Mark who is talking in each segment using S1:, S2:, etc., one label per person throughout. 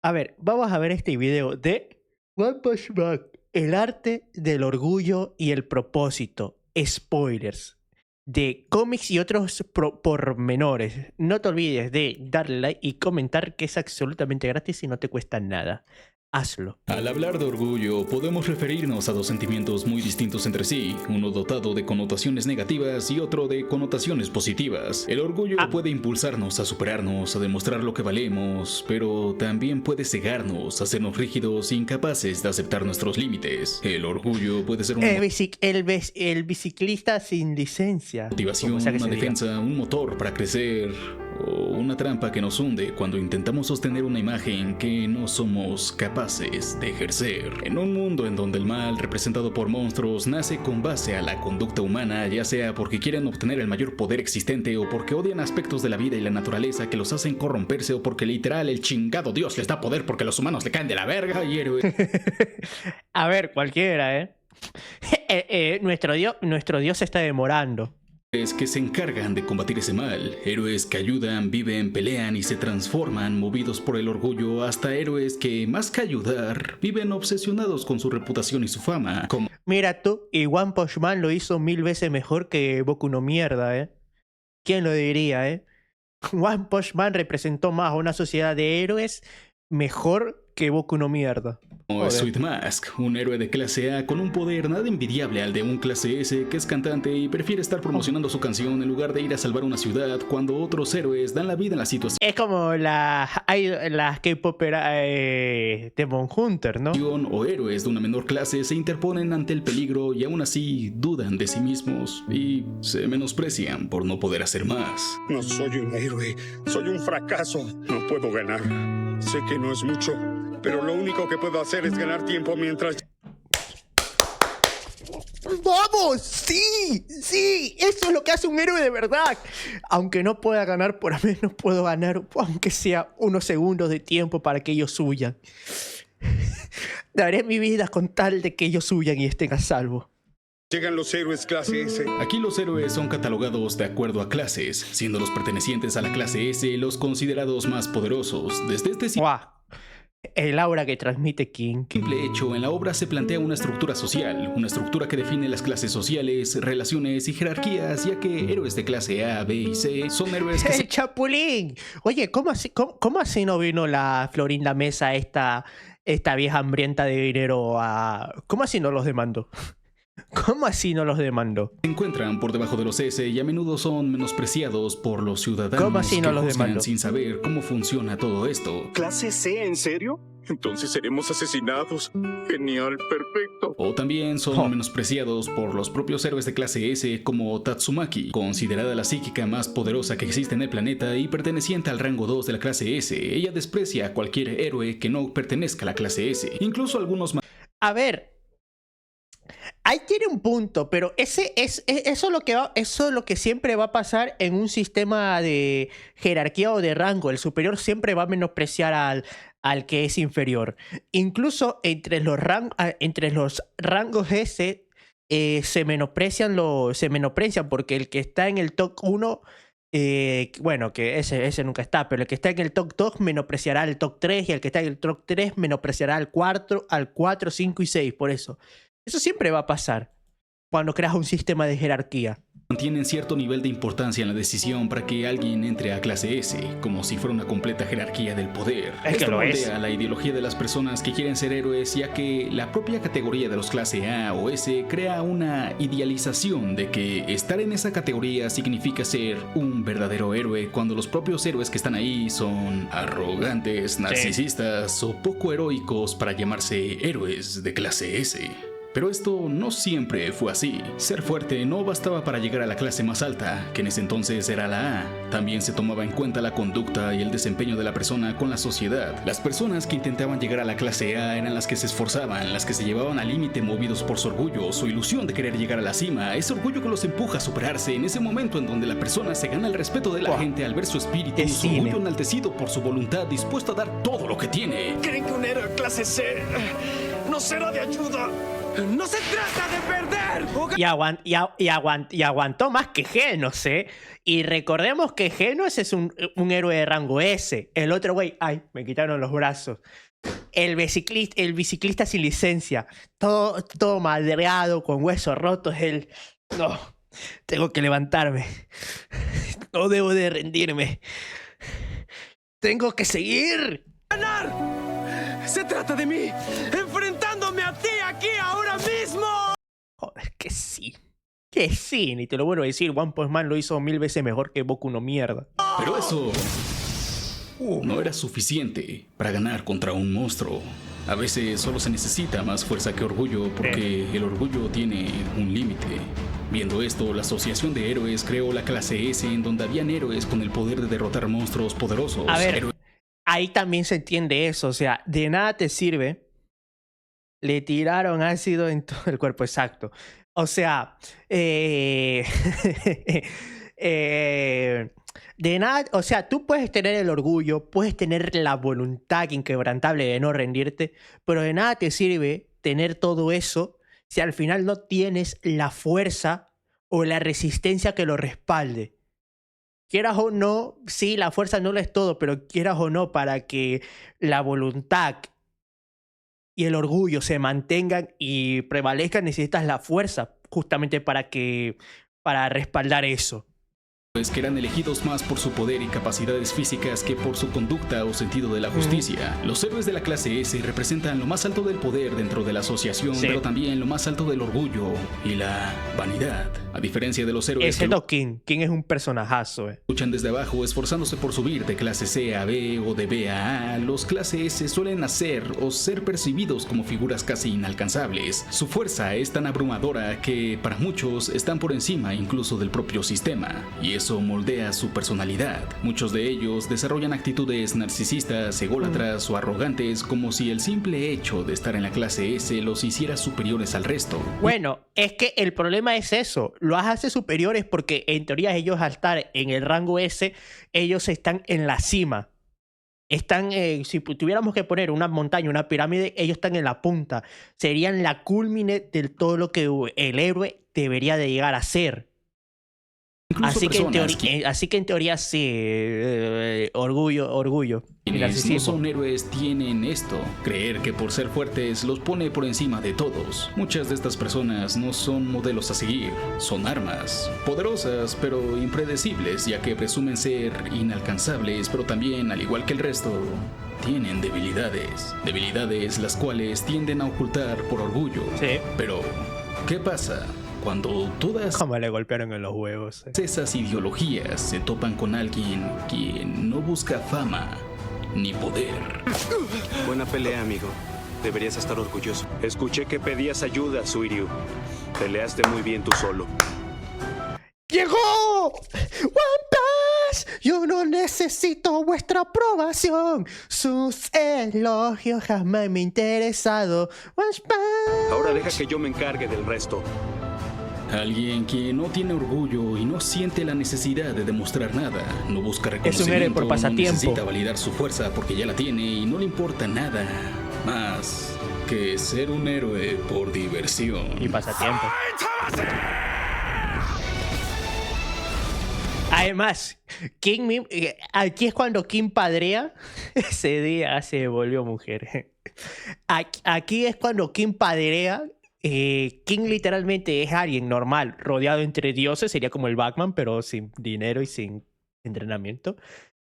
S1: A ver, vamos a ver este video de One Punch Man. El arte del orgullo y el propósito. Spoilers. De cómics y otros pormenores. No te olvides de darle like y comentar, que es absolutamente gratis y no te cuesta nada. Hazlo.
S2: Al hablar de orgullo, podemos referirnos a dos sentimientos muy distintos entre sí, uno dotado de connotaciones negativas y otro de connotaciones positivas. El orgullo puede impulsarnos a superarnos, a demostrar lo que valemos, pero también puede cegarnos, hacernos rígidos e incapaces de aceptar nuestros límites. El orgullo puede ser
S1: el biciclista sin licencia.
S2: Motivación, una defensa, un motor para crecer, o una trampa que nos hunde cuando intentamos sostener una imagen que no somos capaces de ejercer. En un mundo en donde el mal, representado por monstruos, nace con base a la conducta humana, ya sea porque quieren obtener el mayor poder existente o porque odian aspectos de la vida y la naturaleza que los hacen corromperse o porque literal el chingado Dios les da poder porque los humanos le caen de la verga y héroes.
S1: A ver, cualquiera, nuestro Dios se está demorando.
S2: Que se encargan de combatir ese mal, héroes que ayudan, viven, pelean y se transforman movidos por el orgullo, hasta héroes que, más que ayudar, viven obsesionados con su reputación y su fama.
S1: Mira tú, y One Punch Man lo hizo 1000 veces mejor que Boku no Mierda, ¿Quién lo diría, One Punch Man representó más a una sociedad de héroes mejor que Boku no Mierda.
S2: Sweet Mask, un héroe de clase A con un poder nada envidiable al de un clase S que es cantante y prefiere estar promocionando su canción en lugar de ir a salvar una ciudad cuando otros héroes dan la vida en la situación.
S1: Es como las K-Popper Demon Hunter, ¿no?
S2: O héroes de una menor clase se interponen ante el peligro y aún así dudan de sí mismos y se menosprecian por no poder hacer más.
S3: No soy un héroe, soy un fracaso. No puedo ganar. Sé que no es mucho, pero lo único que puedo hacer es ganar tiempo mientras...
S1: ¡Vamos! ¡Sí! ¡Sí! Eso es lo que hace un héroe de verdad. Aunque no pueda ganar, por lo menos puedo ganar, aunque sea unos segundos de tiempo para que ellos huyan. Daré mi vida con tal de que ellos huyan y estén a salvo.
S3: Llegan los héroes clase S.
S2: Aquí los héroes son catalogados de acuerdo a clases, siendo los pertenecientes a la clase S los considerados más poderosos. Desde este
S1: el aura que transmite King.
S2: Simple hecho, en la obra se plantea una estructura social, una estructura que define las clases sociales, relaciones y jerarquías, ya que héroes de clase A, B y C son héroes que
S1: ¡El Chapulín! Oye, ¿cómo así no vino la Florinda Mesa, esta vieja hambrienta de dinero ¿Cómo así no los demandó? ¿Cómo así no los demandó?
S2: Se encuentran por debajo de los S y a menudo son menospreciados por los ciudadanos.
S1: ¿Cómo así no los demandó?
S2: Sin saber cómo funciona todo esto.
S3: ¿Clase C? ¿En serio? Entonces seremos asesinados. Genial, perfecto.
S2: O también son menospreciados por los propios héroes de clase S como Tatsumaki, considerada la psíquica más poderosa que existe en el planeta y perteneciente al rango 2 de la clase S. Ella desprecia a cualquier héroe que no pertenezca a la clase S. Incluso algunos más...
S1: A ver... Ahí tiene un punto, pero eso es lo que siempre va a pasar en un sistema de jerarquía o de rango. El superior siempre va a menospreciar al que es inferior. Incluso entre los rangos S se menosprecian porque el que está en el top 1, bueno, que ese nunca está, pero el que está en el top 2 menospreciará al top 3 y el que está en el top 3 menospreciará al 4, 5 y 6, por eso. Eso siempre va a pasar cuando creas un sistema de jerarquía.
S2: Mantienen cierto nivel de importancia en la decisión para que alguien entre a clase S, como si fuera una completa jerarquía del poder.
S1: Esto
S2: moldea la ideología de las personas que quieren ser héroes, ya que la propia categoría de los clase A o S crea una idealización de que estar en esa categoría significa ser un verdadero héroe, cuando los propios héroes que están ahí son arrogantes, narcisistas o poco heroicos para llamarse héroes de clase S. Pero esto no siempre fue así. Ser fuerte no bastaba para llegar a la clase más alta, que en ese entonces era la A. También se tomaba en cuenta la conducta y el desempeño de la persona con la sociedad. Las personas que intentaban llegar a la clase A eran las que se esforzaban, las que se llevaban al límite movidos por su orgullo, su ilusión de querer llegar a la cima, ese orgullo que los empuja a superarse en ese momento en donde la persona se gana el respeto de la gente al ver su espíritu y su orgullo enaltecido por su voluntad, dispuesto a dar todo lo que tiene.
S3: ¿Creen que un héroe clase C no será de ayuda?
S4: ¡No se trata de perder!
S1: Y aguantó más que Genos, ¿eh? Y recordemos que Genos es un héroe de rango S. El otro güey, ay, me quitaron los brazos. El biciclista sin licencia. Todo madreado, con huesos rotos. No, tengo que levantarme. No debo de rendirme. Tengo que seguir.
S4: ¡Ganar! ¡Se trata de mí! ¡Enfrentándome a ti aquí ahora mismo!
S1: Joder, que sí. Que sí, ni te lo vuelvo a decir. One Punch Man lo hizo 1000 veces mejor que Boku no mierda.
S2: Pero eso no era suficiente para ganar contra un monstruo. A veces solo se necesita más fuerza que orgullo, porque el orgullo tiene un límite. Viendo esto, la Asociación de Héroes creó la clase S, en donde habían héroes con el poder de derrotar monstruos poderosos.
S1: A ver, ahí también se entiende eso. O sea, de nada te sirve. Le tiraron ácido en todo el cuerpo, exacto. O sea, de nada, o sea, tú puedes tener el orgullo, puedes tener la voluntad inquebrantable de no rendirte, pero de nada te sirve tener todo eso si al final no tienes la fuerza o la resistencia que lo respalde. Quieras o no, sí, la fuerza no lo es todo, pero quieras o no, para que la voluntad y el orgullo se mantengan y prevalezcan, necesitas la fuerza justamente para respaldar eso.
S2: Pues que eran elegidos más por su poder y capacidades físicas que por su conducta o sentido de la justicia. Los héroes de la clase S representan lo más alto del poder dentro de la asociación, sí, pero también lo más alto del orgullo y la vanidad. A diferencia de los héroes
S1: excepto King. King es un personajazo,
S2: luchan desde abajo esforzándose por subir de clase C a B o de B a A, los clase S suelen nacer o ser percibidos como figuras casi inalcanzables. Su fuerza es tan abrumadora que para muchos están por encima incluso del propio sistema, y eso moldea su personalidad. Muchos de ellos desarrollan actitudes narcisistas, ególatras o arrogantes, como si el simple hecho de estar en la clase S los hiciera superiores al resto.
S1: Bueno, es que el problema es eso. Los hace superiores porque en teoría ellos, al estar en el rango S, ellos están en la cima. Están, si tuviéramos que poner una montaña, una pirámide, ellos están en la punta. Serían la culmine de todo lo que el héroe debería de llegar a ser. Así que, en teoría sí, orgullo.
S2: Quienes no son héroes tienen esto, creer que por ser fuertes los pone por encima de todos. Muchas de estas personas no son modelos a seguir, son armas, poderosas pero impredecibles, ya que presumen ser inalcanzables, pero también, al igual que el resto, tienen debilidades las cuales tienden a ocultar por orgullo.
S1: Sí.
S2: Pero, ¿qué pasa cuando todas
S1: ¿cómo le golpearon en los huevos?
S2: Esas ideologías se topan con alguien quien no busca fama ni poder?
S5: Buena pelea, amigo. Deberías estar orgulloso.
S3: Escuché que pedías ayuda, Suiryu. Peleaste muy bien tú solo.
S1: ¡Llegó! ¡One Piece! Yo no necesito vuestra aprobación. Sus elogios jamás me han interesado. One Piece.
S3: Ahora deja que yo me encargue del resto.
S2: Alguien que no tiene orgullo y no siente la necesidad de demostrar nada, no busca reconocimiento,
S1: es un héroe por pasatiempo.
S2: No necesita validar su fuerza porque ya la tiene y no le importa nada más que ser un héroe por diversión
S1: y pasatiempo. Además, aquí es cuando King padrea. Ese día se volvió mujer. Aquí es cuando King padrea. King literalmente es alguien normal, rodeado entre dioses, sería como el Batman, pero sin dinero y sin entrenamiento.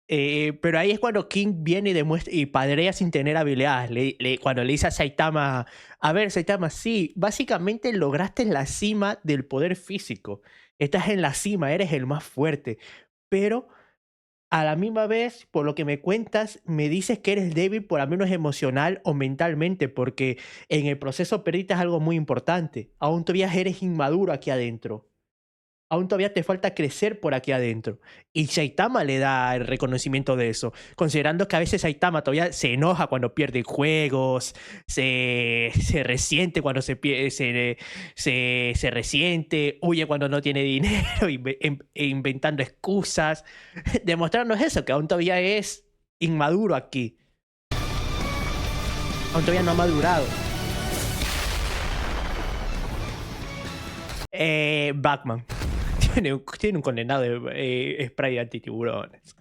S1: Pero ahí es cuando King viene y demuestra y padrea sin tener habilidades. Cuando le dice a Saitama, a ver, Saitama, sí, básicamente lograste la cima del poder físico. Estás en la cima, eres el más fuerte. Pero a la misma vez, por lo que me cuentas, me dices que eres débil por lo menos emocional o mentalmente, porque en el proceso perdiste algo muy importante. Aún todavía eres inmaduro aquí adentro. Aún todavía te falta crecer por aquí adentro. Y Saitama le da el reconocimiento de eso, considerando que a veces Saitama todavía se enoja cuando pierde juegos, se resiente cuando se resiente, huye cuando no tiene dinero, inventando excusas, demostrarnos eso, que aún todavía es inmaduro aquí. Aún todavía no ha madurado. Batman. Tiene un condenado de spray de antitiburones.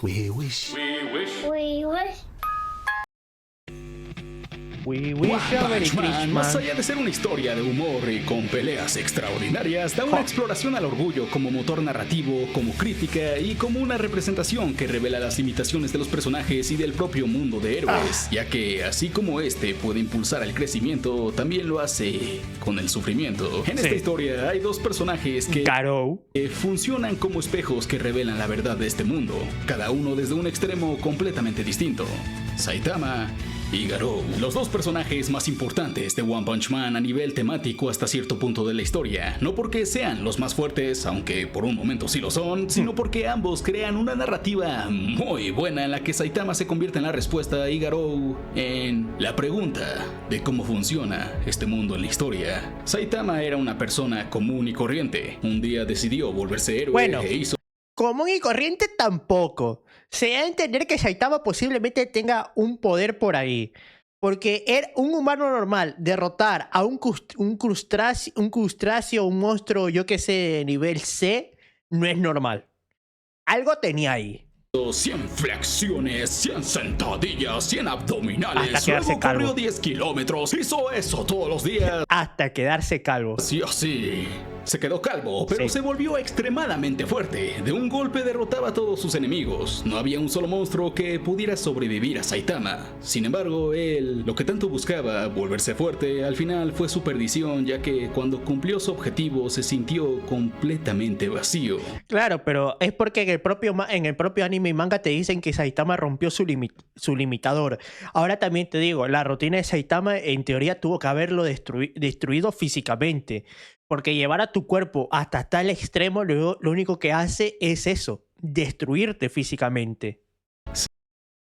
S6: We wish.
S1: We wish you a Merry
S2: Punch Man, más
S1: Christmas.
S2: allá de ser una historia de humor y con peleas extraordinarias, da una exploración al orgullo como motor narrativo, como crítica y como una representación que revela las limitaciones de los personajes y del propio mundo de héroes, ya que así como este puede impulsar el crecimiento, también lo hace con el sufrimiento. En esta historia hay dos personajes que
S1: Garou.
S2: funcionan como espejos que revelan la verdad de este mundo, cada uno desde un extremo completamente distinto. Saitama y Garou, los dos personajes más importantes de One Punch Man a nivel temático hasta cierto punto de la historia, no porque sean los más fuertes, aunque por un momento sí lo son, sino porque ambos crean una narrativa muy buena en la que Saitama se convierte en la respuesta y Garou en la pregunta de cómo funciona este mundo en la historia. Saitama era una persona común y corriente, un día decidió volverse héroe
S1: Bueno.
S2: e hizo
S1: Común y corriente tampoco. Se da a entender que Saitama posiblemente tenga un poder por ahí. Porque era un humano normal derrotar a un crustáceo, un monstruo, yo que sé, de nivel C, no es normal. Algo tenía ahí.
S2: 100 flexiones, 100 sentadillas, 100 abdominales,
S1: Hasta quedarse
S2: luego corrió
S1: calvo.
S2: 10 kilómetros, hizo eso todos los días.
S1: Hasta quedarse calvo.
S2: Sí o sí. Se quedó calvo, pero
S1: Sí.
S2: se volvió extremadamente fuerte. De un golpe derrotaba a todos sus enemigos. No había un solo monstruo que pudiera sobrevivir a Saitama. Sin embargo, él, lo que tanto buscaba, volverse fuerte, al final fue su perdición, ya que cuando cumplió su objetivo se sintió completamente vacío.
S1: Claro, pero es porque en el propio anime y manga te dicen que Saitama rompió su limitador. Ahora también te digo, la rutina de Saitama en teoría tuvo que haberlo destruido físicamente. Porque llevar a tu cuerpo hasta tal extremo lo único que hace es eso, destruirte físicamente.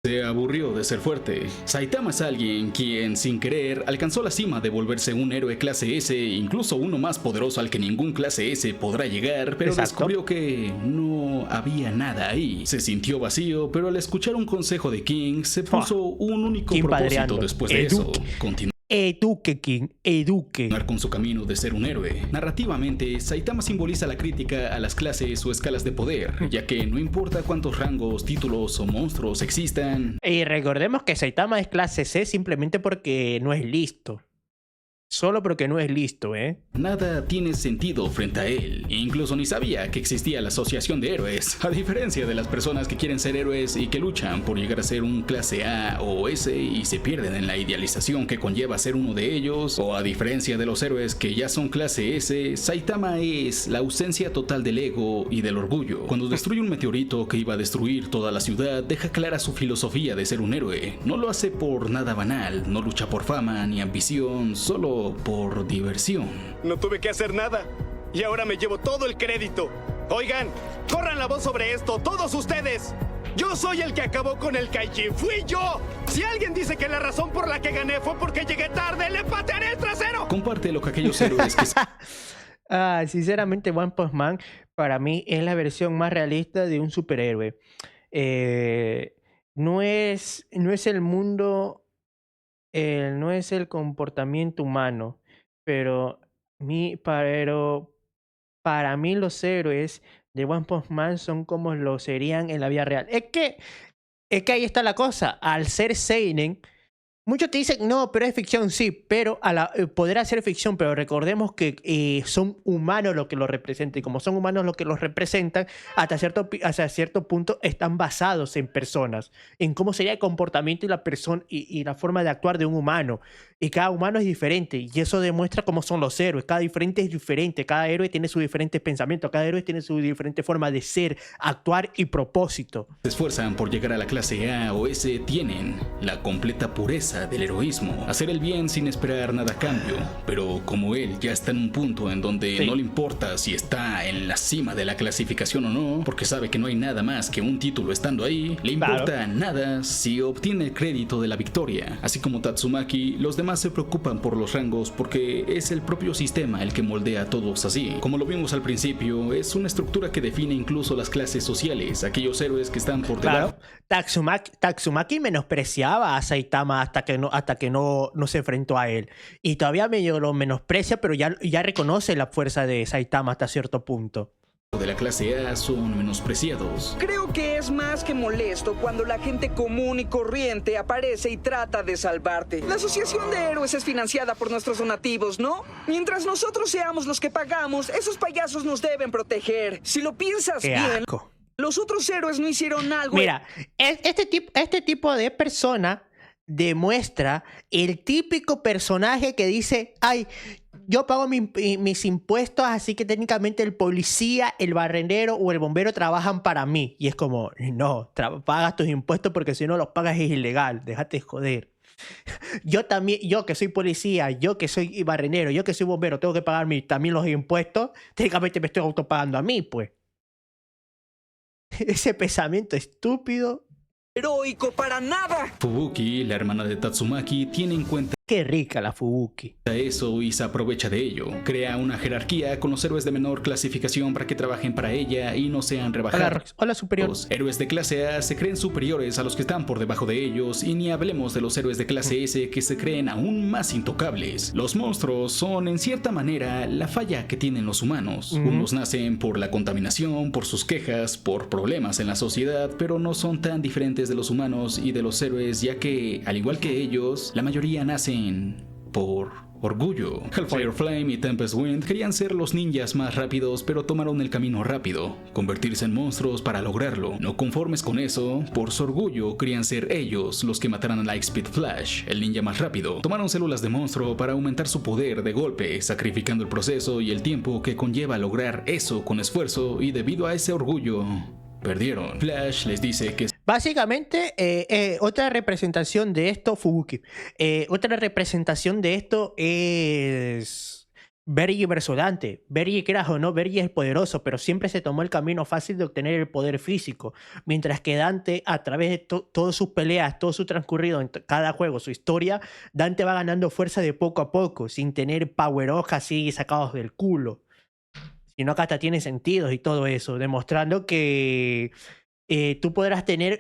S2: Se aburrió de ser fuerte. Saitama es alguien quien, sin querer, alcanzó la cima de volverse un héroe clase S, incluso uno más poderoso al que ningún clase S podrá llegar, pero
S1: Exacto.
S2: descubrió que no había nada ahí. Se sintió vacío, pero al escuchar un consejo de King, se puso un único
S1: King
S2: propósito
S1: padreando.
S2: después de eso:
S1: Eduque.
S2: continuar
S1: Eduque, King, eduque.
S2: con su camino de ser un héroe. Narrativamente, Saitama simboliza la crítica a las clases o escalas de poder, ya que no importa cuántos rangos, títulos o monstruos existan,
S1: Y recordemos que Saitama es clase C simplemente porque no es listo. Solo porque no es listo, ¿eh?
S2: nada tiene sentido frente a él. Incluso ni sabía que existía la asociación de héroes. A diferencia de las personas que quieren ser héroes y que luchan por llegar a ser un clase A o S y se pierden en la idealización que conlleva ser uno de ellos, o a diferencia de los héroes que ya son clase S, Saitama es la ausencia total del ego y del orgullo. Cuando destruye un meteorito que iba a destruir toda la ciudad, deja clara su filosofía de ser un héroe. No lo hace por nada banal, no lucha por fama ni ambición, solo por diversión.
S5: No tuve que hacer nada. Y ahora me llevo todo el crédito. Oigan, corran la voz sobre esto, todos ustedes. Yo soy el que acabó con el Kaijin. ¡Fui yo! Si alguien dice que la razón por la que gané fue porque llegué tarde, ¡le patearé el trasero!
S2: Comparte lo que aquellos héroes que
S1: Sinceramente, One Punch Man para mí es la versión más realista de un superhéroe. No es el mundo, no es el comportamiento humano, pero para mí los héroes de One Punch Man son como lo serían en la vida real. Es que ahí está la cosa. Al ser seinen, muchos te dicen, no, pero es ficción, sí, pero podrá ser ficción, pero recordemos que son humanos los que los representan, y como son humanos los que los representan, hasta cierto punto están basados en personas, en cómo sería el comportamiento y la persona y la forma de actuar de un humano. Y cada humano es diferente, y eso demuestra cómo son los héroes. Cada diferente es diferente, cada héroe tiene sus diferentes pensamientos, cada héroe tiene su diferente forma de ser, actuar y propósito.
S2: se esfuerzan por llegar a la clase A o S tienen la completa pureza basa del heroísmo, hacer el bien sin esperar nada a cambio. Pero como él ya está en un punto en donde no le importa si está en la cima de la clasificación o no, porque sabe que no hay nada más que un título estando ahí, le importa nada si obtiene el crédito de la victoria. Así como Tatsumaki, los demás se preocupan por los rangos porque es el propio sistema el que moldea a todos así. Como lo vimos al principio, es una estructura que define incluso las clases sociales, aquellos héroes que están por debajo.
S1: Tatsumaki menospreciaba a Saitama hasta que no se enfrentó a él. Y todavía medio lo menosprecia, pero ya reconoce la fuerza de Saitama hasta cierto punto.
S2: De la clase A son menospreciados.
S6: Creo que es más que molesto cuando la gente común y corriente aparece y trata de salvarte. La Asociación de Héroes es financiada por nuestros donativos, ¿no? Mientras nosotros seamos los que pagamos, esos payasos nos deben proteger. Si lo piensas
S1: ¡Qué
S6: bien,
S1: asco!
S6: Los otros héroes no hicieron algo.
S1: Mira, este tipo de persona demuestra el típico personaje que dice, ay, yo pago mis impuestos, así que técnicamente el policía, el barrendero o el bombero trabajan para mí. Y es como, no, pagas tus impuestos porque si no los pagas es ilegal, déjate joder. Yo también, yo que soy policía, yo que soy barrendero, yo que soy bombero, tengo que pagar también los impuestos, técnicamente me estoy autopagando a mí, pues. Ese pensamiento estúpido.
S6: Heroico para nada.
S2: Fubuki, la hermana de Tatsumaki, tiene en cuenta
S1: Qué rica la Fubuki.
S2: eso y se aprovecha de ello. Crea una jerarquía con los héroes de menor clasificación para que trabajen para ella y no sean rebajados.
S1: Hola, superior.
S2: Los héroes de clase A se creen superiores a los que están por debajo de ellos, y ni hablemos de los héroes de clase S que se creen aún más intocables. Los monstruos son en cierta manera la falla que tienen los humanos. Unos nacen por la contaminación, por sus quejas, por problemas en la sociedad, pero no son tan diferentes de los humanos y de los héroes, ya que, al igual que ellos, la mayoría nacen por orgullo. Hellfire Flame y Tempest Wind querían ser los ninjas más rápidos, pero tomaron el camino rápido, convertirse en monstruos para lograrlo. No conformes con eso, por su orgullo querían ser ellos los que mataran a Lightspeed Flash, el ninja más rápido. Tomaron células de monstruo para aumentar su poder de golpe, sacrificando el proceso y el tiempo que conlleva lograr eso con esfuerzo, y debido a ese orgullo, perdieron. Flash les dice que
S1: Básicamente, otra representación de esto, Fubuki. Otra representación de esto es Vergi versus Dante. Vergi, quieras o no, Vergi es poderoso, pero siempre se tomó el camino fácil de obtener el poder físico. Mientras que Dante, a través de todas sus peleas, todo su transcurrido en cada juego, su historia, Dante va ganando fuerza de poco a poco, sin tener power-ups así sacados del culo. Sino que hasta tiene sentidos y todo eso, demostrando que tú podrás tener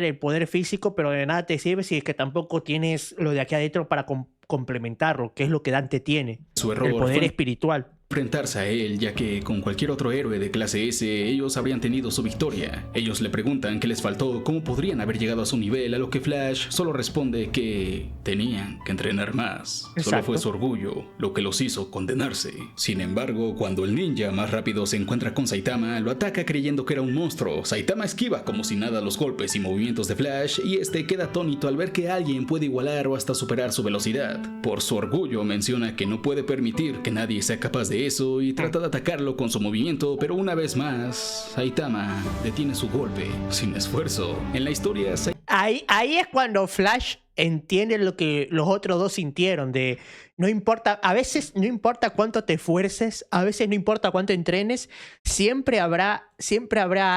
S1: el poder físico, pero de nada te sirve si es que tampoco tienes lo de aquí adentro para complementarlo, que es lo que Dante tiene,
S2: su error
S1: el poder espiritual.
S2: enfrentarse a él, ya que con cualquier otro héroe de clase S ellos habrían tenido su victoria. Ellos le preguntan qué les faltó, cómo podrían haber llegado a su nivel, a lo que Flash solo responde que tenían que entrenar más.
S1: Exacto.
S2: Solo fue su orgullo lo que los hizo condenarse. Sin embargo, cuando el ninja más rápido se encuentra con Saitama, lo ataca creyendo que era un monstruo. Saitama esquiva como si nada los golpes y movimientos de Flash, y este queda atónito al ver que alguien puede igualar o hasta superar su velocidad. Por su orgullo menciona que no puede permitir que nadie sea capaz de eso y trata de atacarlo con su movimiento, pero una vez más, Saitama detiene su golpe sin esfuerzo. En la historia,
S1: Ahí es cuando Flash entiende lo que los otros dos sintieron, de no importa, a veces no importa cuánto te esfuerces, a veces no importa cuánto entrenes, siempre habrá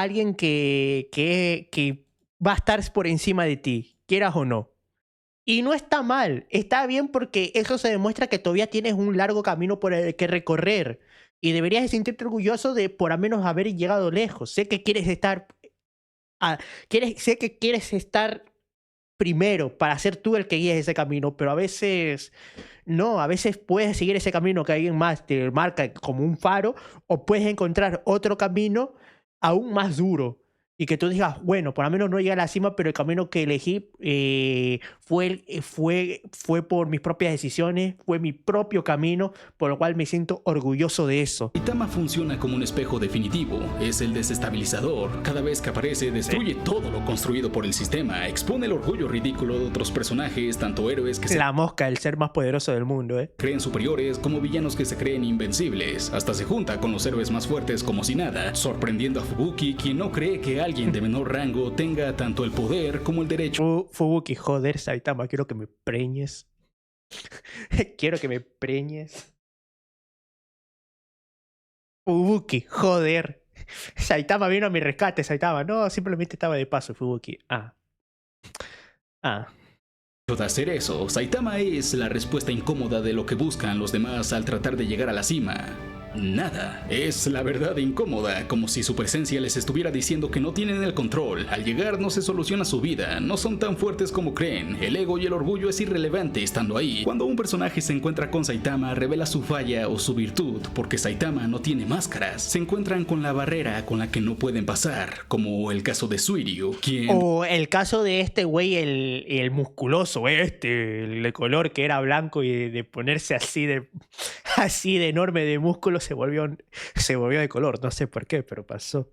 S1: alguien que va a estar por encima de ti, quieras o no. Y no está mal, está bien, porque eso se demuestra que todavía tienes un largo camino por el que recorrer. Y deberías de sentirte orgulloso de por lo menos haber llegado lejos. Sé que quieres estar primero para ser tú el que guíes ese camino, pero a veces no, a veces puedes seguir ese camino que alguien más te marca como un faro, o puedes encontrar otro camino aún más duro. Y que tú digas, bueno, por lo menos no llegué a la cima, pero el camino que elegí fue por mis propias decisiones, fue mi propio camino, por lo cual me siento orgulloso de eso.
S2: Saitama funciona como un espejo definitivo, es el desestabilizador. Cada vez que aparece, destruye todo lo construido por el sistema, expone el orgullo ridículo de otros personajes, tanto héroes que
S1: La mosca, el ser más poderoso del mundo,
S2: creen superiores, como villanos que se creen invencibles. Hasta se junta con los héroes más fuertes como si nada, sorprendiendo a Fubuki, quien no cree que alguien de menor rango tenga tanto el poder como el derecho
S1: Fubuki, joder, Saitama, quiero que me preñes. Quiero que me preñes. Fubuki, joder. Saitama vino a mi rescate, Saitama. No, simplemente estaba de paso, Fubuki. Ah.
S2: de hacer eso. Saitama es la respuesta incómoda de lo que buscan los demás al tratar de llegar a la cima. Nada, es la verdad incómoda, como si su presencia les estuviera diciendo que no tienen el control. Al llegar no se soluciona su vida, no son tan fuertes como creen, el ego y el orgullo es irrelevante estando ahí. Cuando un personaje se encuentra con Saitama, revela su falla o su virtud, porque Saitama no tiene máscaras. Se encuentran con la barrera con la que no pueden pasar, como el caso de Suiryu, quien...
S1: O el caso de este güey, el musculoso, el de color que era blanco y de ponerse así de enorme de músculo se volvió de color, no sé por qué, pero pasó.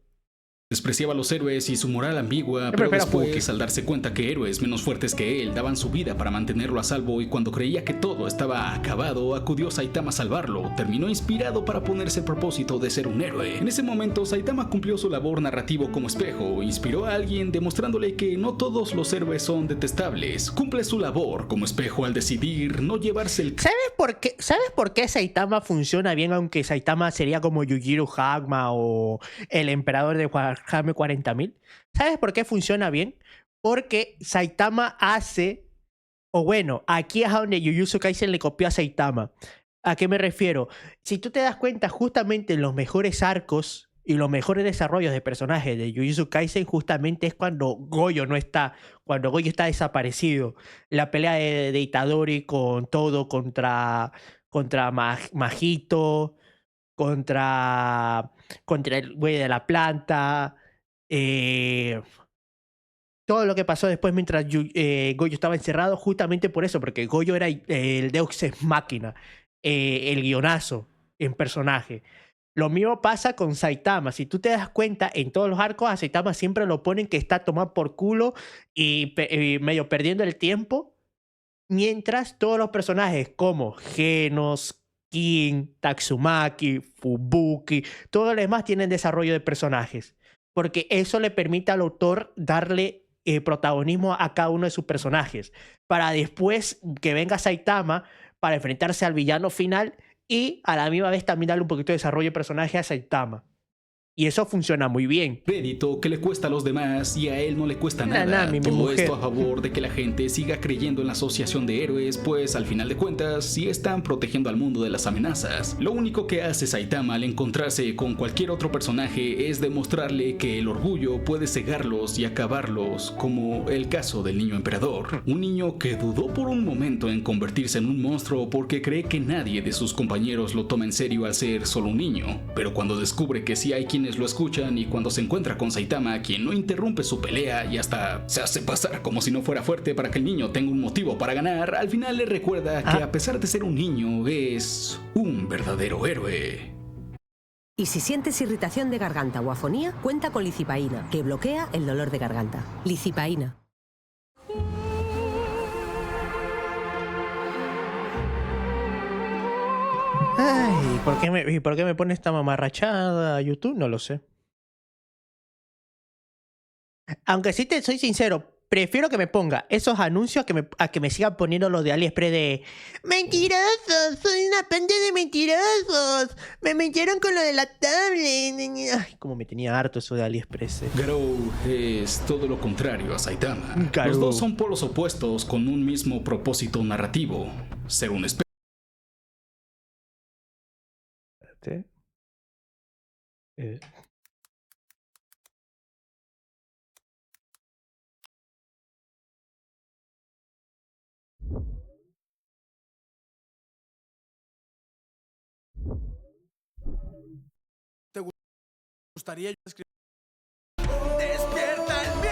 S2: Despreciaba a los héroes y su moral ambigua, pero después, al darse cuenta que héroes menos fuertes que él daban su vida para mantenerlo a salvo y cuando creía que todo estaba acabado, acudió Saitama a salvarlo. Terminó inspirado para ponerse el propósito de ser un héroe. En ese momento, Saitama cumplió su labor narrativo como espejo, inspiró a alguien demostrándole que no todos los héroes son detestables. Cumple su labor como espejo al decidir no llevarse el...
S1: ¿Sabes por qué Saitama funciona bien, aunque Saitama sería como Yujiro Hagma o el emperador de Warhammer 40.000? ¿Sabes por qué funciona bien? Porque Saitama hace, o bueno, aquí es a donde Jujutsu Kaisen le copió a Saitama. ¿A qué me refiero? Si tú te das cuenta, justamente en los mejores arcos y los mejores desarrollos de personajes de Jujutsu Kaisen justamente es cuando Gojo no está, cuando Gojo está desaparecido. La pelea de Itadori con todo contra Majito, contra el güey de la planta, todo lo que pasó después mientras Gojo estaba encerrado, justamente por eso, porque Gojo era el Deus Ex Machina, el guionazo en personaje. Lo mismo pasa con Saitama. Si tú te das cuenta, en todos los arcos a Saitama siempre lo ponen que está tomado por culo y medio perdiendo el tiempo, mientras todos los personajes como Genos, King, Tatsumaki, Fubuki, todos los demás tienen desarrollo de personajes, porque eso le permite al autor darle protagonismo a cada uno de sus personajes, para después que venga Saitama para enfrentarse al villano final y a la misma vez también darle un poquito de desarrollo de personaje a Saitama. Y eso funciona muy bien.
S2: Crédito que le cuesta a los demás y a él no le cuesta nada. Todo esto a favor de que la gente siga creyendo en la asociación de héroes, pues al final de cuentas sí están protegiendo al mundo de las amenazas. Lo único que hace Saitama al encontrarse con cualquier otro personaje es demostrarle que el orgullo puede cegarlos y acabarlos, como el caso del niño emperador. Un niño que dudó por un momento en convertirse en un monstruo porque cree que nadie de sus compañeros lo toma en serio al ser solo un niño, pero cuando descubre que sí hay quien lo escuchan y cuando se encuentra con Saitama, quien no interrumpe su pelea y hasta se hace pasar como si no fuera fuerte para que el niño tenga un motivo para ganar, al final le recuerda que a pesar de ser un niño es un verdadero héroe.
S7: Y si sientes irritación de garganta o afonía, cuenta con licipaína, que bloquea el dolor de garganta. Licipaína.
S1: Ay, ¿por qué me pone esta mamarrachada YouTube? No lo sé. Aunque sí te soy sincero, prefiero que me ponga esos anuncios a que me sigan poniendo los de AliExpress de mentirosos, soy una panda de mentirosos, me mintieron con lo de la tablet. Ay, como me tenía harto eso de AliExpress.
S2: Garou es todo lo contrario a Saitama.
S1: Garou.
S2: Los dos son polos opuestos con un mismo propósito narrativo: ser un espejo.
S4: ¿Te gustaría escribir?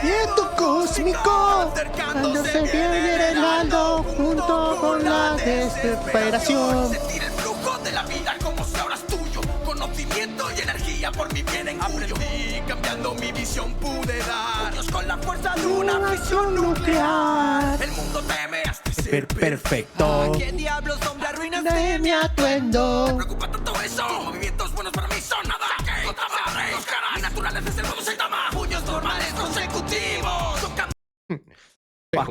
S1: ¡Viento cósmico! Cuando se viene el aldo junto con la desesperación.
S8: Sentir el flujo de la vida como si ahora es tuyo. Conocimiento y energía por mi bien en aprendí, cambiando mi visión pude dar. Puños con la fuerza de una fisión nuclear. El mundo teme hasta ser
S1: perfecto.
S8: ¿Quién diablos hombre arruinas
S1: De mi atuendo.
S8: ¿Te preocupa tanto eso? Movimientos buenos para mí son nada. Otra vez, los caras naturales desde el modo Saitama. Puños normales. motivos.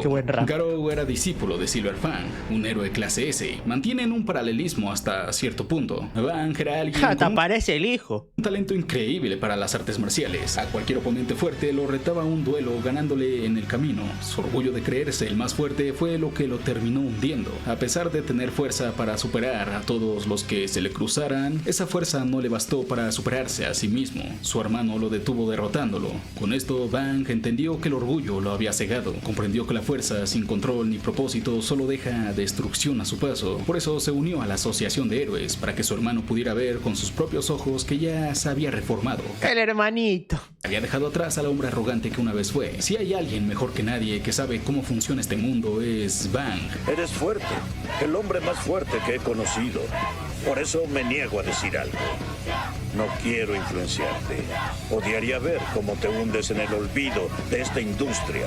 S1: Qué buen rap.
S2: Garou era discípulo de Silver Fang, un héroe clase S. Mantienen un paralelismo hasta cierto punto. Fang era alguien
S1: Hasta
S2: con
S1: aparece el hijo.
S2: un talento increíble para las artes marciales. A cualquier oponente fuerte lo retaba a un duelo ganándole en el camino. Su orgullo de creerse el más fuerte fue lo que lo terminó hundiendo. A pesar de tener fuerza para superar a todos los que se le cruzaran, esa fuerza no le bastó para superarse a sí mismo. Su hermano lo detuvo derrotándolo. Con esto, Fang entendió que el orgullo lo había cegado. Comprendió que la fuerza sin control ni propósito solo deja destrucción a su paso. Por eso se unió a la Asociación de Héroes, para que su hermano pudiera ver con sus propios ojos que ya se había reformado.
S1: El hermanito.
S2: Había dejado atrás al hombre arrogante que una vez fue. Si hay alguien mejor que nadie que sabe cómo funciona este mundo, es Fang.
S9: Eres fuerte, el hombre más fuerte que he conocido. Por eso me niego a decir algo. No quiero influenciarte. Odiaría ver cómo te hundes en el olvido de esta industria.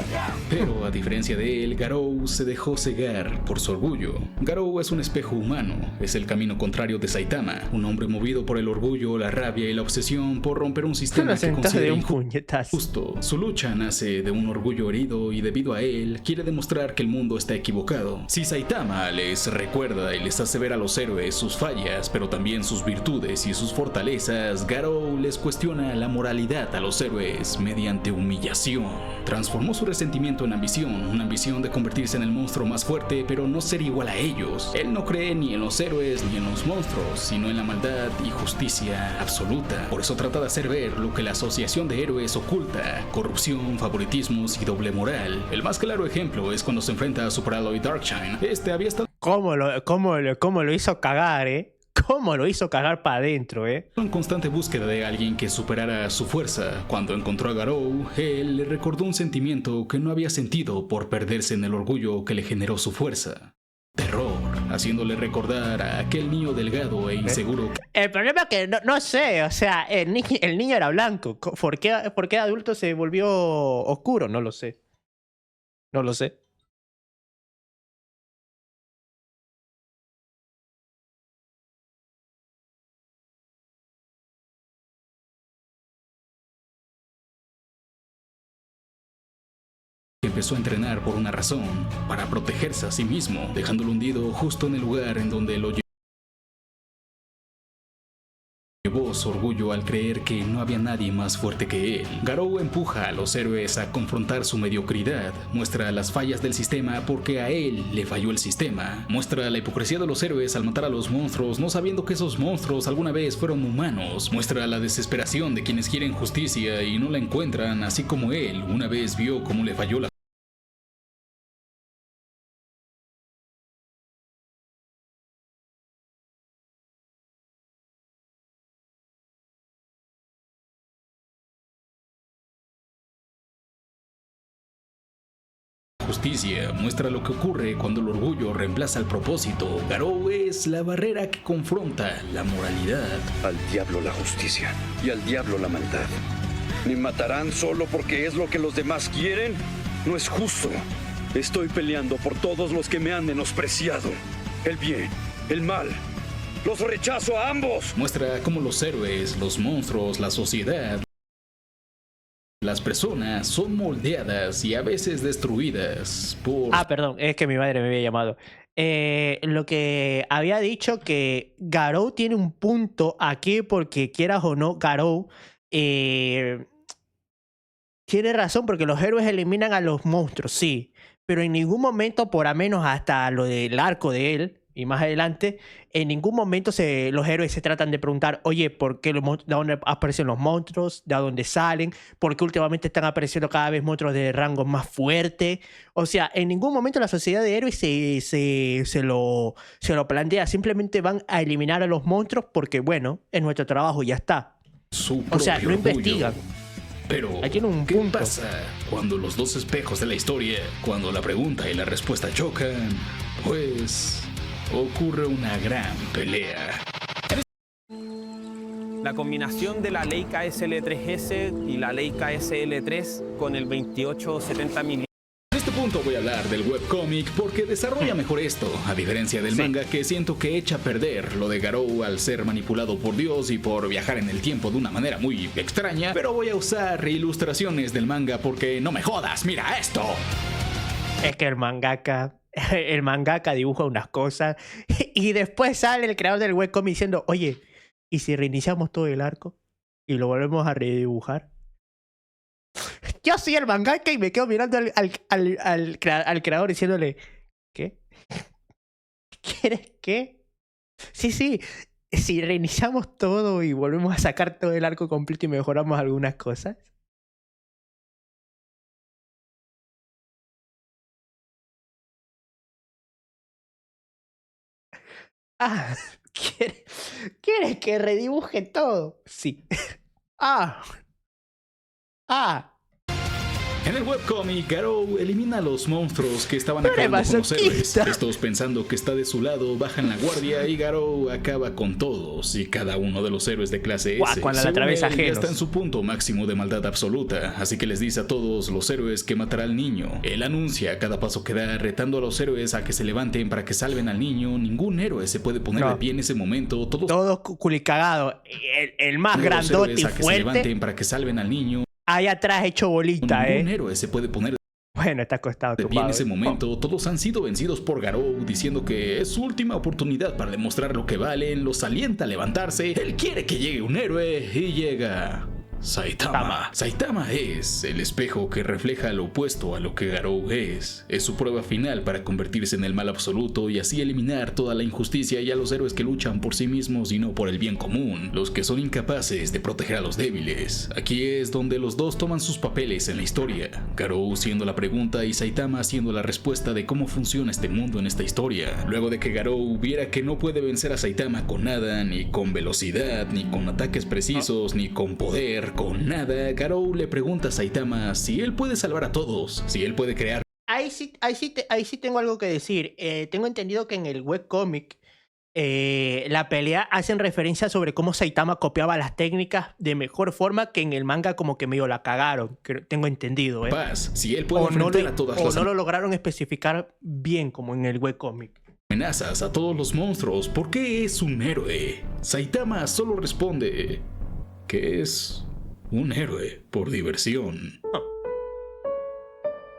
S2: Pero a diferencia de él, Garou se dejó cegar por su orgullo. Garou es un espejo humano, es el camino contrario de Saitama, un hombre movido por el orgullo, la rabia y la obsesión por romper un sistema que considera injusto. Su lucha nace de un orgullo herido y debido a él quiere demostrar que el mundo está equivocado. Si Saitama les recuerda y les hace ver a los héroes sus fallas, pero también sus virtudes y sus fortalezas, Garou les cuestiona la moralidad a los héroes mediante humillación. Transformó su resentimiento en ambición, una ambición de convertirse en el monstruo más fuerte, pero no ser igual a ellos. Él no cree ni en los héroes ni en los monstruos, sino en la maldad y justicia absoluta. Por eso trata de hacer ver lo que la Asociación de Héroes oculta: corrupción, favoritismos y doble moral. El más claro ejemplo es cuando se enfrenta a Super Alloy Darkshine. Este había estado
S1: ¿Cómo lo hizo cagar, ¿Cómo lo hizo cagar para adentro,
S2: en constante búsqueda de alguien que superara su fuerza. Cuando encontró a Garou, él le recordó un sentimiento que no había sentido por perderse en el orgullo que le generó su fuerza: terror, haciéndole recordar a aquel niño delgado e inseguro.
S1: El problema es que no sé, o sea, el niño era blanco. ¿Por qué adulto se volvió oscuro? No lo sé. No lo sé.
S2: Empezó a entrenar por una razón: para protegerse a sí mismo, dejándolo hundido justo en el lugar en donde lo llevó su orgullo al creer que no había nadie más fuerte que él. Garou empuja a los héroes a confrontar su mediocridad, muestra las fallas del sistema porque a él le falló el sistema, muestra la hipocresía de los héroes al matar a los monstruos no sabiendo que esos monstruos alguna vez fueron humanos, muestra la desesperación de quienes quieren justicia y no la encuentran, así como él una vez vio cómo le falló la justicia, muestra lo que ocurre cuando el orgullo reemplaza el propósito. Garou es la barrera que confronta la moralidad.
S9: Al diablo la justicia y al diablo la maldad. ¿Me matarán solo porque es lo que los demás quieren? No es justo. Estoy peleando por todos los que me han menospreciado. El bien, el mal. Los rechazo a ambos.
S2: Muestra cómo los héroes, los monstruos, la sociedad, las personas son moldeadas y a veces destruidas por...
S1: Perdón, es que mi madre me había llamado. Lo que había dicho, que Garou tiene un punto aquí, porque quieras o no, Garou tiene razón, porque los héroes eliminan a los monstruos, sí, pero en ningún momento, por lo menos hasta lo del arco de él y más adelante, en ningún momento los héroes se tratan de preguntar: oye, ¿por qué de dónde aparecen los monstruos? ¿De dónde salen? ¿Por qué últimamente están apareciendo cada vez monstruos de rango más fuerte? O sea, en ningún momento la sociedad de héroes se lo plantea. Simplemente van a eliminar a los monstruos porque, bueno, es nuestro trabajo y ya está. O sea, no investigan.
S2: Pero, ¿qué pasa cuando los dos espejos de la historia, cuando la pregunta y la respuesta chocan? Pues ocurre una gran pelea.
S10: La combinación de la Leica SL3S y la Leica SL3 con el 2870 mm
S2: punto voy a hablar del webcómic porque desarrolla mejor esto, a diferencia del manga que siento que echa a perder lo de Garou al ser manipulado por Dios y por viajar en el tiempo de una manera muy extraña, pero voy a usar ilustraciones del manga porque no me jodas, mira esto.
S1: Es que el mangaka dibuja unas cosas y después sale el creador del webcomic diciendo, oye, ¿y si reiniciamos todo el arco y lo volvemos a redibujar? Yo soy el mangaka y me quedo mirando al creador diciéndole, ¿qué? ¿Quieres qué? Sí, si reiniciamos todo y volvemos a sacar todo el arco completo y mejoramos algunas cosas. Ah, ¿quieres que redibuje todo? Sí. Ah.
S2: En el webcomic, Garou elimina a los monstruos que estaban acabando con los héroes. Estos, pensando que está de su lado, bajan la guardia y Garou acaba con todos y cada uno de los héroes de clase S.
S1: Cuando la atraviesa
S2: ya está en su punto máximo de maldad absoluta, así que les dice a todos los héroes que matará al niño. Él anuncia a cada paso que da, retando a los héroes a que se levanten para que salven al niño. Ningún héroe se puede poner de pie en ese momento. Todos
S1: culicagados. El más grandote y
S2: a que
S1: fuerte.
S2: Se levanten para que salven al niño.
S1: Ahí atrás hecho bolita,
S2: Ningún héroe se puede poner
S1: bueno, está acostado
S2: de pie en ese momento. Todos han sido vencidos por Garou, diciendo que es su última oportunidad para demostrar lo que valen. Los alienta a levantarse. Él quiere que llegue un héroe y llega Saitama. Saitama es el espejo que refleja lo opuesto a lo que Garou es. Es su prueba final para convertirse en el mal absoluto y así eliminar toda la injusticia y a los héroes que luchan por sí mismos y no por el bien común, los que son incapaces de proteger a los débiles. Aquí es donde los dos toman sus papeles en la historia, Garou siendo la pregunta y Saitama siendo la respuesta de cómo funciona este mundo en esta historia. Luego de que Garou viera que no puede vencer a Saitama con nada, ni con velocidad, ni con ataques precisos, ni con poder, con nada, Garou le pregunta a Saitama si él puede salvar a todos, si él puede crear.
S1: Ahí sí tengo algo que decir. Tengo entendido que en el webcomic la pelea hacen referencia sobre cómo Saitama copiaba las técnicas de mejor forma, que en el manga como que medio la cagaron, que tengo entendido.
S2: Paz, si él puede enfrentar a todas las...
S1: no lo lograron especificar bien como en el webcomic.
S2: Amenazas a todos los monstruos, ¿por qué es un héroe? Saitama solo responde que es un héroe por diversión.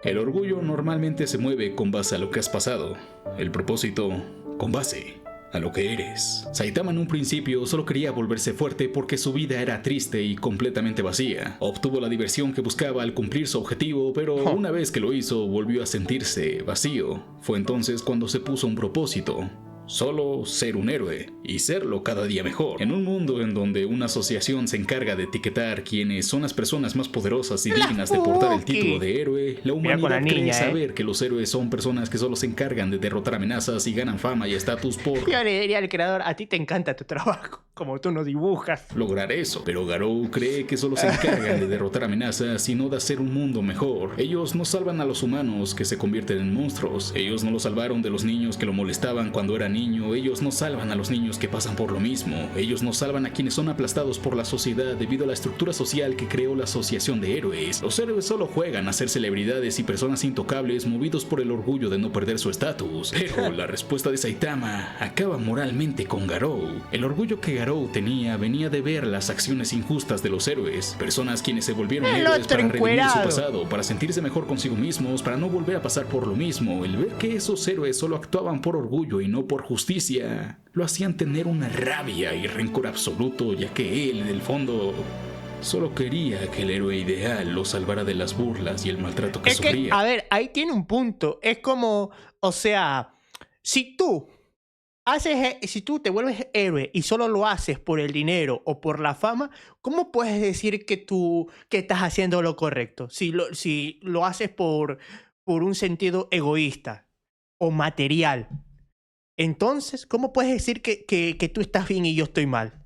S2: El orgullo normalmente se mueve con base a lo que has pasado. El propósito con base a lo que eres. Saitama en un principio solo quería volverse fuerte porque su vida era triste y completamente vacía. Obtuvo la diversión que buscaba al cumplir su objetivo, pero una vez que lo hizo volvió a sentirse vacío. Fue entonces cuando se puso un propósito. Solo ser un héroe y serlo cada día mejor. En un mundo en donde una asociación se encarga de etiquetar quiénes son las personas más poderosas y dignas de portar el título de héroe, la humanidad cree saber que los héroes son personas que solo se encargan de derrotar amenazas y ganan fama y estatus por...
S1: Yo le diría al creador, a ti te encanta tu trabajo, como tú no dibujas.
S2: Lograr eso, pero Garou cree que solo se encargan de derrotar amenazas y no de hacer un mundo mejor. Ellos no salvan a los humanos que se convierten en monstruos. Ellos no lo salvaron de los niños que lo molestaban cuando eran niño, ellos no salvan a los niños que pasan por lo mismo, ellos no salvan a quienes son aplastados por la sociedad debido a la estructura social que creó la asociación de héroes. Los héroes solo juegan a ser celebridades y personas intocables movidos por el orgullo de no perder su estatus. Pero la respuesta de Saitama acaba moralmente con Garou. El orgullo que Garou tenía venía de ver las acciones injustas de los héroes, personas quienes se volvieron héroes para revivir su pasado, para sentirse mejor consigo mismos, para no volver a pasar por lo mismo. El ver que esos héroes solo actuaban por orgullo y no por justicia lo hacían tener una rabia y rencor absoluto, ya que él en el fondo solo quería que el héroe ideal lo salvara de las burlas y el maltrato que sufría.
S1: A ver, ahí tiene un punto. Es como, o sea, si tú te vuelves héroe y solo lo haces por el dinero o por la fama, ¿cómo puedes decir que estás haciendo lo correcto? Si lo haces por un sentido egoísta o material. Entonces, ¿cómo puedes decir que tú estás bien y yo estoy mal?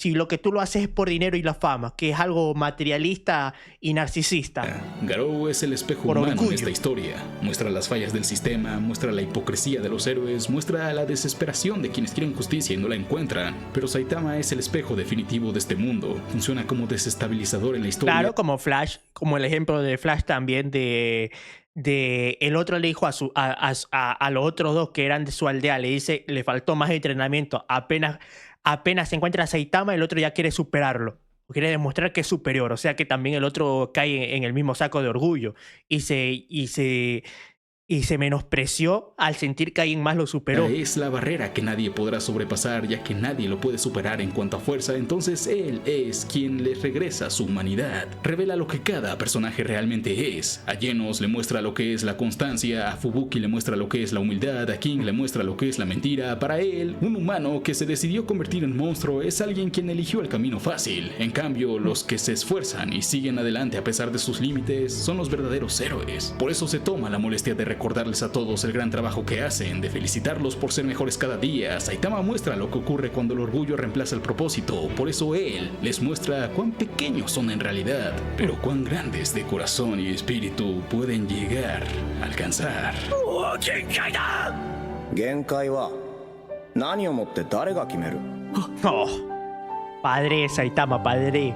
S1: Si lo que tú lo haces es por dinero y la fama, que es algo materialista y narcisista.
S2: Garou es el espejo humano en esta historia. Muestra las fallas del sistema, muestra la hipocresía de los héroes, muestra la desesperación de quienes quieren justicia y no la encuentran. Pero Saitama es el espejo definitivo de este mundo. Funciona como desestabilizador en la historia.
S1: Claro, como Flash, como el ejemplo de Flash también de el otro le dijo a los otros dos que eran de su aldea, le dice, le faltó más entrenamiento. Apenas se encuentra a Saitama, el otro ya quiere superarlo. Quiere demostrar que es superior. O sea que también el otro cae en el mismo saco de orgullo. Y se menospreció al sentir que alguien más lo superó.
S2: Es la barrera que nadie podrá sobrepasar, ya que nadie lo puede superar en cuanto a fuerza. Entonces él es quien les regresa su humanidad. Revela lo que cada personaje realmente es. A Genos le muestra lo que es la constancia, a Fubuki le muestra lo que es la humildad, a King le muestra lo que es la mentira. Para él, un humano que se decidió convertir en monstruo es alguien quien eligió el camino fácil. En cambio, los que se esfuerzan y siguen adelante a pesar de sus límites son los verdaderos héroes. Por eso se toma la molestia de recordarles a todos el gran trabajo que hacen, de felicitarlos por ser mejores cada día. Saitama muestra lo que ocurre cuando el orgullo reemplaza el propósito. Por eso él les muestra cuán pequeños son en realidad, pero cuán grandes de corazón y espíritu pueden llegar a alcanzar.
S1: Oh, padre Saitama, padre.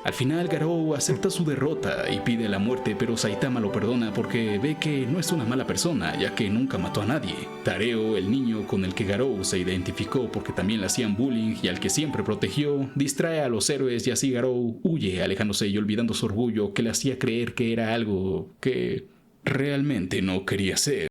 S2: Al final Garou acepta su derrota y pide la muerte, pero Saitama lo perdona porque ve que no es una mala persona, ya que nunca mató a nadie. Tareo, el niño con el que Garou se identificó porque también le hacían bullying y al que siempre protegió, distrae a los héroes y así Garou huye, alejándose y olvidando su orgullo que le hacía creer que era algo que realmente no quería ser.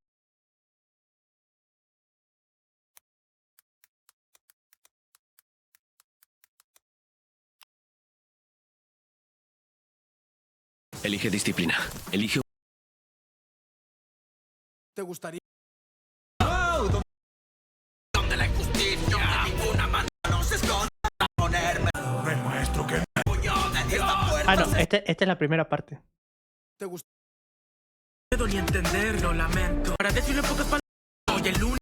S11: Elige disciplina. Elige...
S4: ¿Te gustaría?
S8: Donde la injusticia de ninguna manera nos esconde a ponerme. Demuestro que puño de Dios.
S1: Ah, no, esta es la primera parte.
S4: ¿Te gustaría?
S8: No puedo ni entender, lo lamento. Para decirlo en pocas palabras, soy el único.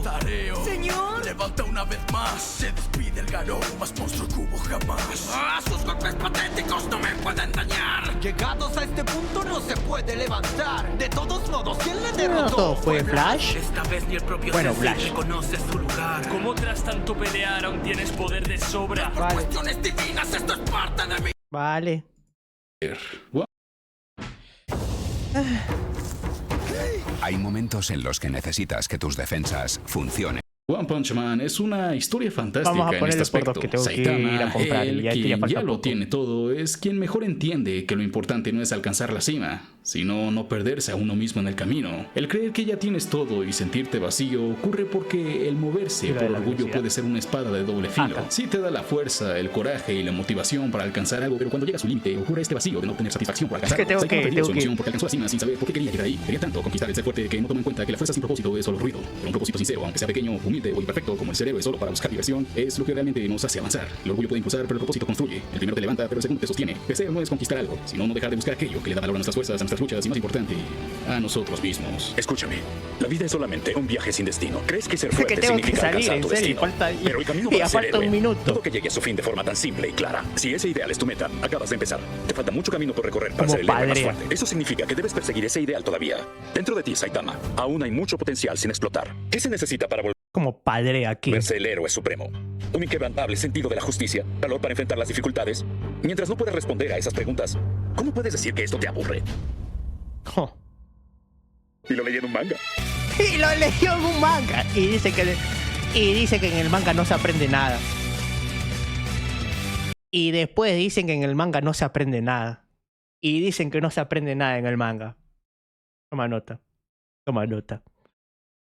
S8: Tareo. Señor. Levanta una vez más. Se despide el Garou más monstruo que hubo jamás. Sus golpes patéticos no me pueden dañar. Llegados a este punto no se puede levantar. De todos modos, ¿quién le derrotó?
S1: No, todo fue Flash.
S8: Esta vez ni el propio Sensei reconoce su lugar.
S12: ¿Cómo tras tanto pelear aún tienes poder de sobra?
S8: Por cuestiones divinas, esto es parte de mí.
S1: Vale.
S13: Hay momentos en los que necesitas que tus defensas funcionen.
S2: One Punch Man es una historia fantástica en este aspecto.
S1: Saitama,
S2: quien ya lo tiene todo, es quien mejor entiende que lo importante no es alcanzar la cima, sino no perderse a uno mismo en el camino. El creer que ya tienes todo y sentirte vacío ocurre porque el moverse por orgullo puede ser una espada de doble filo. Sí te da la fuerza, el coraje y la motivación para alcanzar algo, pero cuando llega a su límite ocurre este vacío de no tener satisfacción por alcanzarlo. Saitama perdió su ilusión porque alcanzó la cima sin saber por qué quería llegar ahí. Quería tanto conquistar el ser fuerte que no tomó en cuenta que la fuerza sin propósito es solo ruido, pero un propósito sincero, aunque sea pequeño, humilde o imperfecto como el cerebro es solo para buscar diversión, es lo que realmente nos hace avanzar. El orgullo puede impulsar, pero el propósito construye. El primero te levanta, pero el segundo te sostiene. Crecer no es conquistar algo, sino no dejar de buscar aquello que le da valor a nuestras fuerzas, a nuestras luchas y, más importante, a nosotros mismos.
S14: Escúchame, la vida es solamente un viaje sin destino. ¿Crees que ser fuerte significa alcanzar tu destino? Pero el camino para ser héroe, todo que llegue a su fin de forma tan simple y clara. Si ese ideal es tu meta, acabas de empezar. Te falta mucho camino por recorrer para ser el héroe más fuerte. Eso significa que debes perseguir ese ideal todavía. Dentro de ti, Saitama, aún hay mucho potencial sin explotar. ¿Qué se necesita para volver
S1: como padre aquí?
S14: Verse el héroe supremo. Un inquebrantable sentido de la justicia, valor para enfrentar las dificultades. Mientras no puedas responder a esas preguntas, ¿cómo puedes decir que esto te aburre?
S1: Oh.
S14: Y lo leí en un manga.
S1: Y lo leyó en un manga. Y dice que en el manga no se aprende nada. Y después dicen que en el manga no se aprende nada. Y dicen que no se aprende nada en el manga. Toma nota. Toma nota.